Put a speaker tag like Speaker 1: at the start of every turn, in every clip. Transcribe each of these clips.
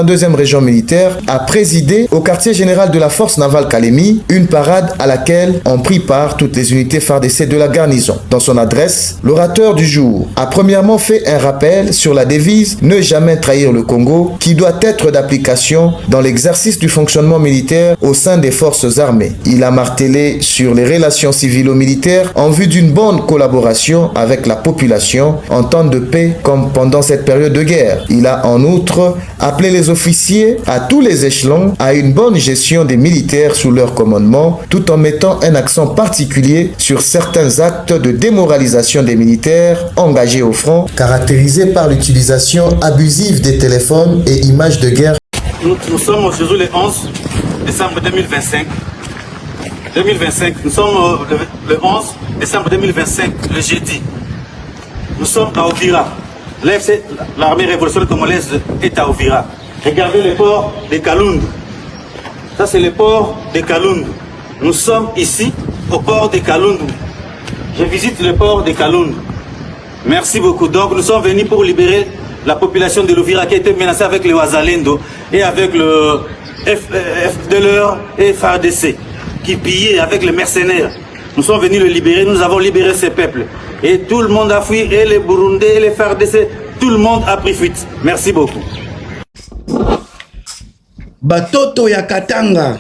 Speaker 1: deuxième région militaire, a présidé au quartier général de la force navale Kalemi une parade à laquelle ont pris part toutes les unités FARDC de la garnison. Dans son adresse, l'orateur du jour a premièrement fait un rappel sur la devise « Ne jamais trahir le Congo » qui doit être d'application dans l'exercice du fonctionnement militaire au sein des forces armées. Il a martelé sur les relations civilo-militaires en vue d'une bonne collaboration avec la population en temps de paix comme pendant cette période de guerre. Il a en outre appelé les officiers à tous les échelons à une bonne gestion des militaires sous leur commandement, tout en mettant un accent particulier sur certains actes de démoralisation des militaires engagés au front, caractérisés par l'utilisation abusive des téléphones et images de guerre.
Speaker 2: Nous sommes aujourd'hui le 11 décembre 2025. Nous sommes le 11 décembre 2025, le jeudi. Nous sommes à Uvira. L'armée révolutionnaire congolaise est à Uvira. Regardez le port de Kalundu. Ça, c'est le port de Kalundu. Nous sommes ici, au port de Kalundu. Je visite le port de Kalundu. Merci beaucoup. Donc, nous sommes venus pour libérer la population de l'Uvira qui a été menacée avec le Wazalendo et avec le FDLR et FARDC qui pillaient avec les mercenaires. Nous sommes venus le libérer, nous avons libéré ces peuples. Et tout le monde a fui, et les Burundais, et les FARDC, tout le monde a pris fuite. Merci beaucoup.
Speaker 3: Batoto ya Katanga.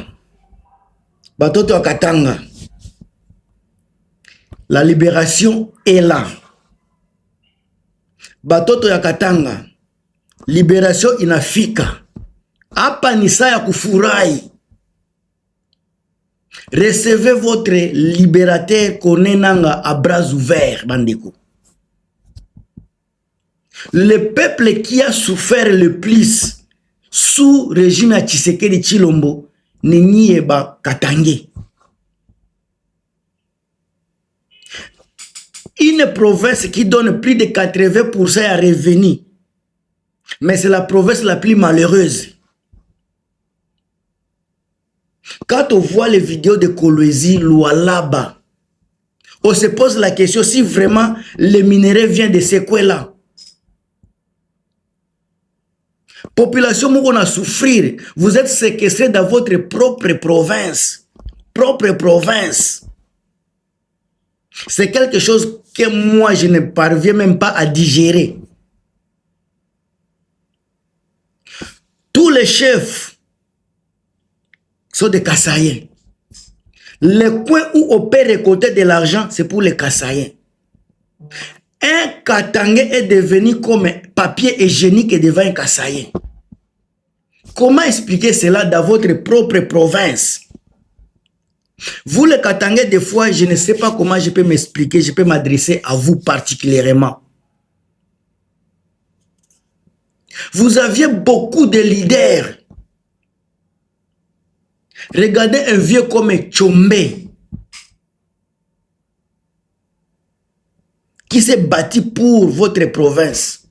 Speaker 3: Batoto ya Katanga. La libération est là. Batoto ya Katanga. Libération inafika. Hapa ni saa ya kufurahi. Recevez votre libérateur Konenanga à bras ouverts, bandeko. Le peuple qui a souffert le plus sous régime à Tshisekedi Tshilombo, n'est pas Katangé. Une province qui donne plus de 80% à revenus. Mais c'est la province la plus malheureuse. Quand on voit les vidéos de Kolwezi, Lualaba, on se pose la question si vraiment le minerai vient de ces coins-là. Population, on a souffrir. Vous êtes séquestré dans votre propre province. Propre province. C'est quelque chose que moi, je ne parviens même pas à digérer. Tous les chefs sont des Kassaïens. Les coins où on peut récolter de l'argent, c'est pour les Kassaïens. Un Katangais est devenu comme un papier hygiénique devant un Kassaïen. Comment expliquer cela dans votre propre province? Vous les Katangais, des fois, je ne sais pas comment je peux m'expliquer, je peux m'adresser à vous particulièrement. Vous aviez beaucoup de leaders. Regardez un vieux comme Tchombe qui s'est battu pour votre province.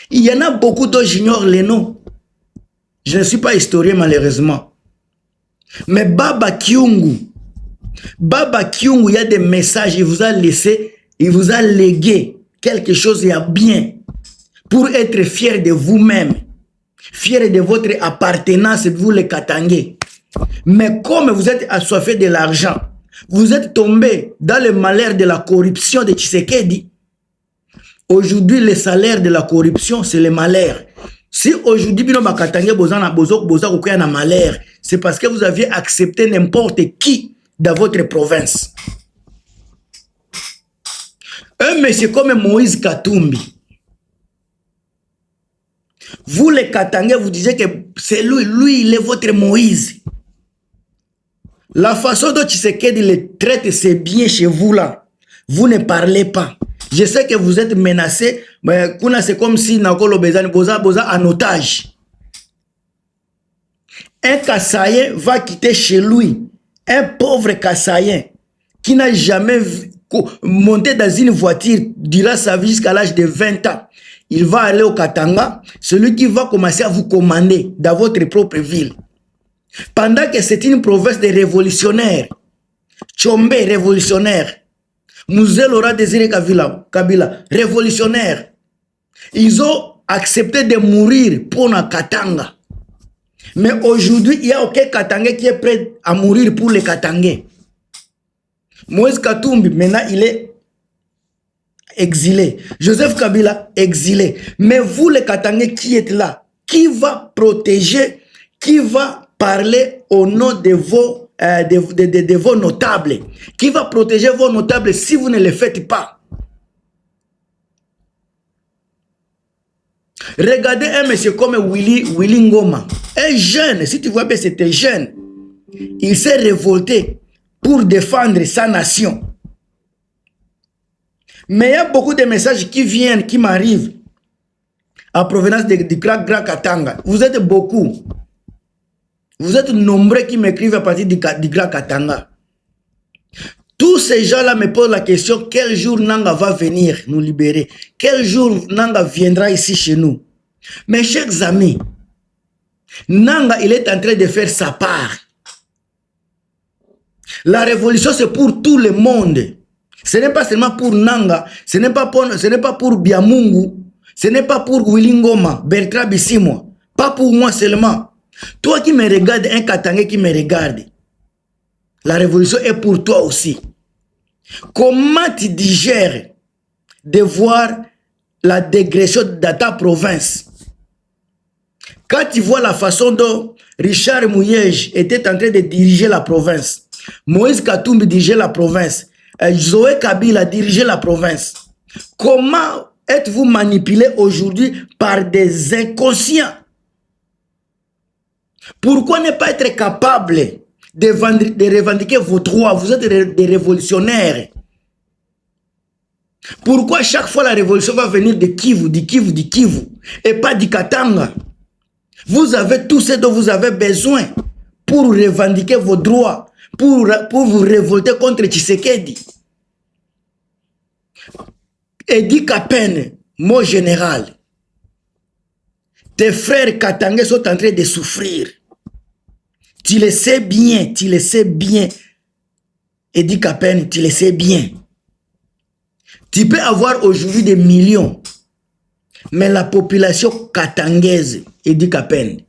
Speaker 3: Il y en a beaucoup d'autres, j'ignore les noms. Je ne suis pas historien malheureusement. Mais Baba Kyungu, il y a des messages, il vous a laissé, il vous a légué quelque chose de bien pour être fier de vous-même, fier de votre appartenance, vous les Katangais. Mais comme vous êtes assoiffé de l'argent, vous êtes tombé dans le malheur de la corruption de Tshisekedi. Aujourd'hui, le salaire de la corruption, c'est le malheur. Si aujourd'hui, c'est parce que vous aviez accepté n'importe qui dans votre province. Un monsieur comme Moïse Katumbi, vous les Katangais, vous disiez que c'est lui, il est votre Moïse. La façon dont Tshisekedi le traite, c'est bien chez vous là. Vous ne parlez pas. Je sais que vous êtes menacés, mais c'est comme si Nakolo Bezani Boza en otage. Un Kassaïen va quitter chez lui. Un pauvre Kassaïen qui n'a jamais monté dans une voiture durant sa vie jusqu'à l'âge de 20 ans. Il va aller au Katanga, celui qui va commencer à vous commander dans votre propre ville. Pendant que c'est une province de révolutionnaires, Tchombe révolutionnaire, Moussé Laurent Désiré Kabila révolutionnaire, ils ont accepté de mourir pour la Katanga. Mais aujourd'hui, il n'y a aucun Katangais qui est prêt à mourir pour les Katangais. Moïse Katumbi, maintenant, il est exilé. Joseph Kabila, exilé. Mais vous, les Katangais qui êtes là, qui va protéger, qui va parler au nom de vos, de vos notables? Qui va protéger vos notables si vous ne le faites pas? Regardez un monsieur comme Willy Ngoma. Un jeune, si tu vois bien, c'était jeune. Il s'est révolté pour défendre sa nation. Mais il y a beaucoup de messages qui viennent, qui m'arrivent à provenance du Grand Katanga. Vous êtes beaucoup. Vous êtes nombreux qui m'écrivent à partir du Grand Katanga. Tous ces gens-là me posent la question, quel jour Nanga va venir nous libérer? Quel jour Nanga viendra ici chez nous? Mes chers amis, Nanga, il est en train de faire sa part. La révolution, c'est pour tout le monde. Ce n'est pas seulement pour Nanga, ce n'est pas pour Biamungu, ce n'est pas pour Willy Ngoma, Bertrand Bisimwa, pas pour moi seulement. Toi qui me regardes, un Katangais qui me regarde, la révolution est pour toi aussi. Comment tu digères de voir la dégression de ta province? Quand tu vois la façon dont Richard Mouyej était en train de diriger la province, Moïse Katumbi dirigeait la province, Zoé Kabila dirigeait la province, comment êtes-vous manipulé aujourd'hui par des inconscients? Pourquoi ne pas être capable de revendiquer vos droits? Vous êtes des révolutionnaires. Pourquoi chaque fois la révolution va venir de Kivu, et pas du Katanga? Vous avez tout ce dont vous avez besoin pour revendiquer vos droits, pour vous révolter contre Tshisekedi. Edi Kapene, mon général, tes frères Katangais sont en train de souffrir. Tu le sais bien, tu le sais bien. Edi Kapene, tu le sais bien. Tu peux avoir aujourd'hui des millions, mais la population katangaise, Edi Kapene,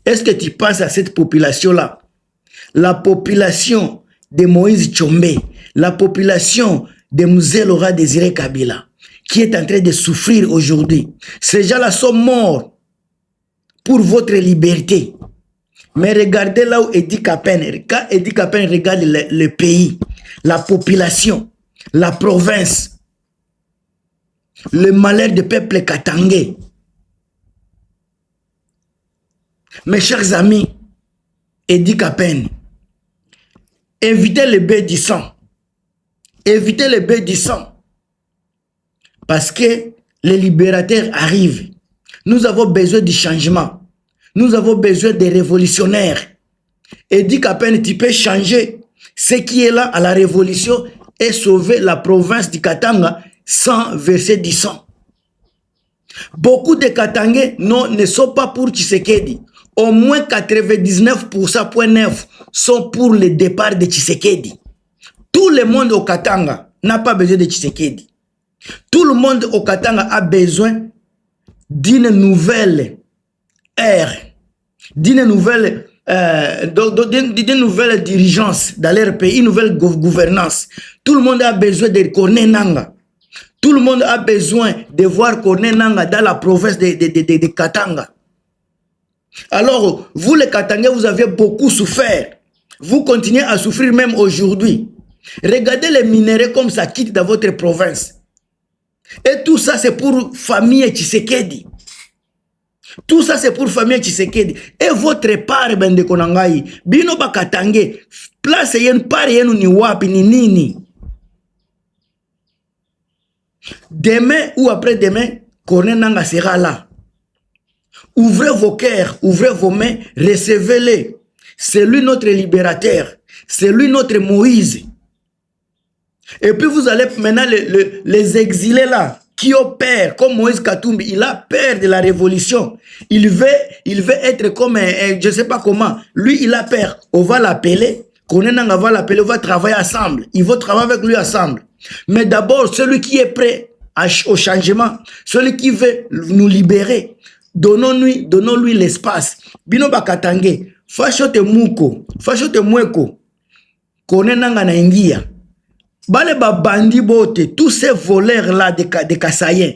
Speaker 3: est-ce que tu penses à cette population-là? La population de Moïse Tchombe, la population de Mzee Laurent Désiré Kabila, qui est en train de souffrir aujourd'hui. Ces gens-là sont morts pour votre liberté. Mais regardez là où Edi Kapene, quand Edi Kapene regarde le pays, la population, la province, le malheur du peuple katangais. Mes chers amis, Edi Kapene, évitez le bain du sang. Évitez le bain du sang. Parce que les libérateurs arrivent. Nous avons besoin du changement. Nous avons besoin des révolutionnaires. Edi Kapene, tu peux changer ce qui est là à la révolution et sauver la province du Katanga sans verser du sang. Beaucoup de Katangais ne sont pas pour Tshisekedi. Au moins 99,9% sont pour le départ de Tshisekedi. Tout le monde au Katanga n'a pas besoin de Tshisekedi. Tout le monde au Katanga a besoin d'une nouvelle ère, d'une nouvelle dirigeance dans leur pays, une nouvelle gouvernance. Tout le monde a besoin de Corneille Nangaa. Tout le monde a besoin de voir Corneille Nangaa dans la province de Katanga. Alors, vous les Katangais, vous avez beaucoup souffert. Vous continuez à souffrir même aujourd'hui. Regardez les minéraux comme ça quittent dans votre province. Et tout ça, c'est pour famille Tshisekedi. Tout ça, c'est pour famille Tshisekedi. Et votre part, ben de Konangai, bino ba Katangais, place yen part yenu ni wapi ni nini. Demain ou après-demain, Corneille Nangaa sera là. Ouvrez vos cœurs, ouvrez vos mains, recevez-les. C'est lui notre libérateur. C'est lui notre Moïse. Et puis vous allez maintenant les exilés là, qui ont peur, comme Moïse Katumbi, il a peur de la révolution. Il veut être comme, je ne sais pas comment. Lui, il a peur. On va l'appeler. Corneille Nangaa va l'appeler, on va travailler ensemble. Ils vont travailler avec lui ensemble. Mais d'abord, celui qui est prêt au changement, celui qui veut nous libérer, donnons-lui l'espace. Bino bakatange, fashote muko, fashote mweko, kone nanga na ingia. Bale babandi bote, tous ces voleurs-là de Kassayen,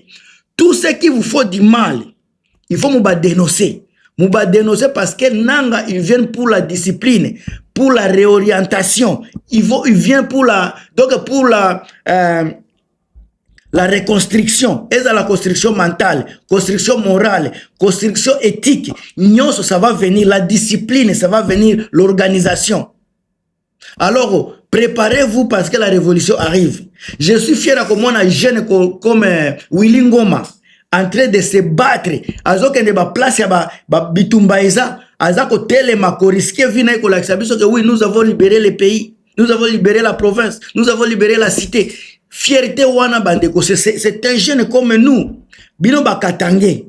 Speaker 3: tous ceux qui vous font du mal, il faut nous dénoncer. Nous dénoncer parce que nanga, ils viennent pour la discipline, pour la réorientation. Ils viennent pour la reconstruction. Et la construction mentale, construction morale, construction éthique. Nyonso, ça va venir. La discipline, ça va venir. L'organisation. Alors, préparez-vous parce que la révolution arrive. Je suis fier comme un jeune comme Willy Ngoma en train de se battre. Azo kende ba place ya ba bitumbaïza. Azako telema ko risquer vina ko laksabiso que oui, nous avons libéré le pays. Nous avons libéré la province. Nous avons libéré la cité. Fierté wana bandeko. C'est un jeune comme nous. Bino ba Katangé.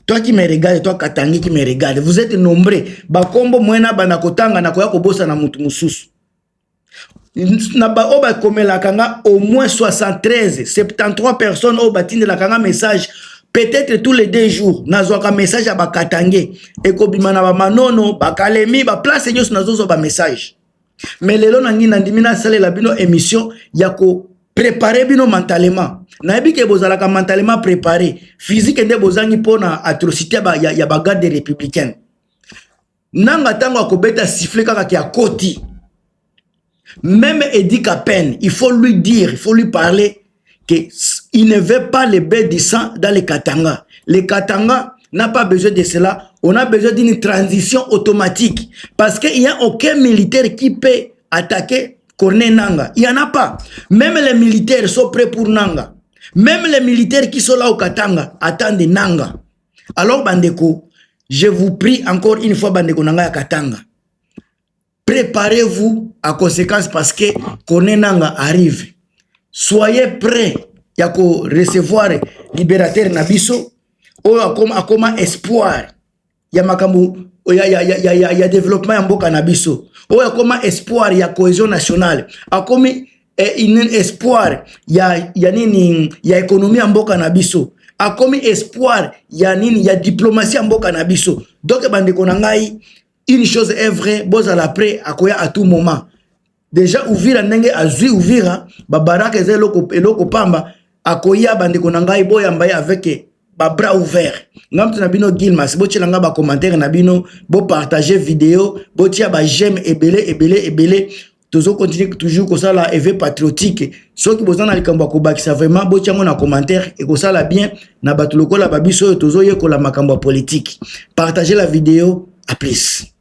Speaker 3: Toi qui me regardes, toi Katangé qui me regarde, vous êtes nombreux. Bakombo mwena banakotanga na koya kobosa na mutu mususu. Na ba oba komela kanga au moins 73, 73 personnes au batinde la kanga message. Peut-être tous les 2 jours, nazwaka message à Bakatangé. Et kobimana ba manono, ba kalemi, ba place nyos nazozo ba message. Mais lelo nangi nandimina sale la bino émission yako préparer bino mentalement. Na ebi ke bozalaka mentalement préparé. Physique nde bozangi pona atrocité ya ba garde républicaine. Nanga tango akobeta siffler kaka ki akoti. Même Edi Kapen, il faut lui dire, il faut lui parler qu'il ne veut pas les bêtes du sang dans les Katanga. Les Katanga n'a pas besoin de cela. On a besoin d'une transition automatique. Parce qu'il n'y a aucun militaire qui peut attaquer Corneille Nanga. Il n'y en a pas. Même les militaires sont prêts pour Nanga. Même les militaires qui sont là au Katanga attendent Nanga. Alors, Bandeko, je vous prie encore une fois, Bandeko Nanga à Katanga. Préparez-vous à conséquence parce que Corneille Nanga arrive. Soyez prêts à recevoir libérateur Nabiso. Ou à espoir. Il y a makambu, il y a développement en Boka Nabiso. Ou à espoir, il y a cohésion nationale. Comme espoir, il y a économie en Boka Nabiso. Comme espoir, il y a diplomatie en Boka Nabiso. Donc, Bandekonangai, une chose est vraie, bozala prêt à koya à tout moment. Déjà, Ouvira nenge azui Ouvira, babaraka eloko pamba, akoya Bandekonangai boyambaye avec bras ouverts. Ngam tunabino Gilmas, bo tchelanga ba commentaire nabino, bo partager vidéo, bo tia ba j'aime ebele. Tozo continue toujours comme ça la EV patriotique. Ceux qui bozana likambo ko bakisa vraiment bo tia na commentaire et ko ça la bien na batuloko la babiso tozo yeko la makambo politique. Partagez la vidéo, à plus.